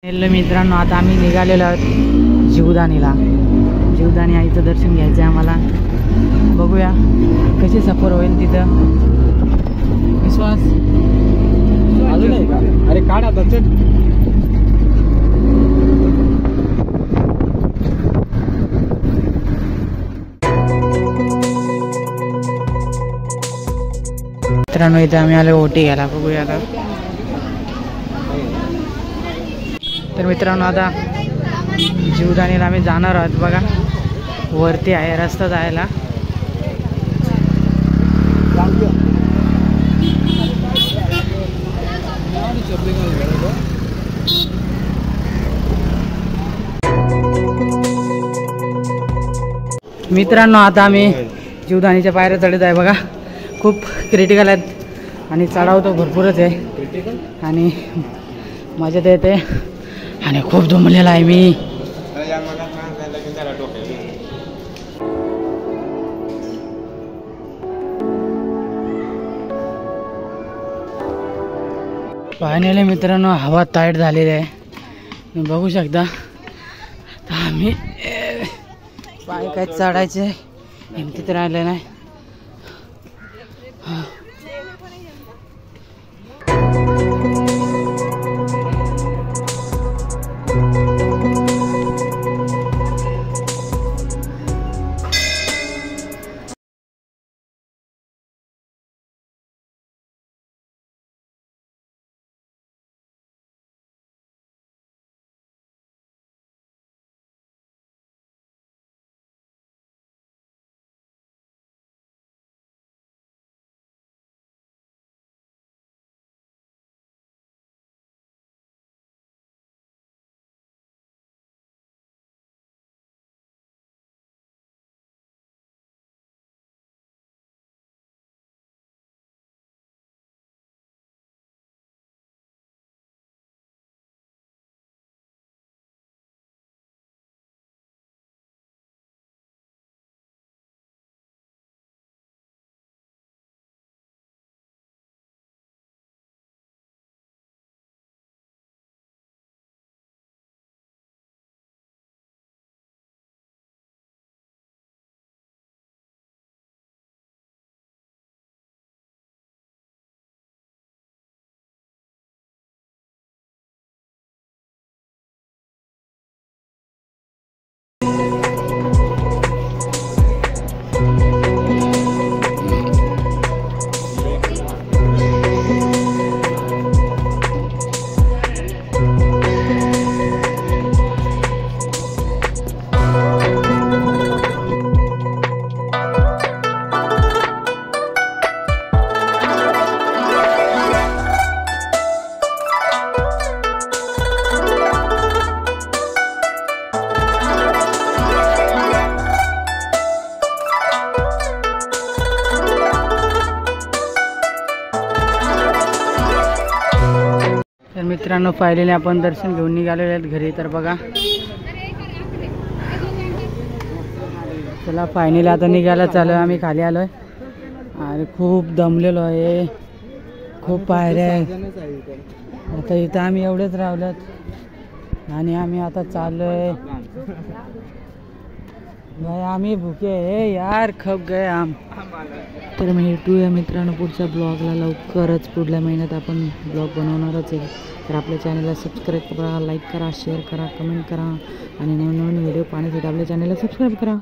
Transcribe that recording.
मित्रांनो आता आम्ही निघालेलो आहोत जीवदानीला. जीवदानी आईचं दर्शन घ्यायचं आहे आम्हाला. बघूया कशी सफर होईल तिथं. विश्वास अजून आहे का? अरे काढ आता चल. मित्रांनो इथे आम्ही आलो ओटी घ्यायला. बघूया आता. तर मित्रांनो आता जीवदानीला आम्ही जाणार आहोत. बघा वरती आहे रस्ता जायला. मित्रांनो आता आम्ही जीवदानीच्या पायऱ्या चढत आहे. बघा खूप क्रिटिकल आहेत आणि चढाव तर भरपूरच आहे आणि मजा येते आणि खूप दमलेला आहे मी. फायनली मित्रांनो हवा टाईट झालेली आहे. तुम्ही बघू शकता. तर आम्ही पाय काय चढायचे हिमतीत राहिले नाही. तर मित्रांनो फायनली आपण दर्शन घेऊन निघालेले आहेत घरी. तर बघा चला फायनली आता निघायला चालू आहे. आम्ही खाली आलोय आणि खूप दमलेलो आहे. खूप पायऱ्या आहेत. आता इथं आम्ही एवढेच राहिलोत आणि आम्ही आता चाललोय. भाई आम्ही भुके आहे यार. खप गए आम. तर मी भेटूया मित्रांनो पुढच्या ब्लॉगला. लवकरच पुढल्या महिन्यात आपण ब्लॉग बनवणारच आहे. तर आपल्या चॅनलला सबस्क्राईब करा, लाईक करा, शेअर करा, कमेंट करा आणि नवीन व्हिडिओ पाहण्यासाठी आपल्या चॅनलला सबस्क्राईब करा.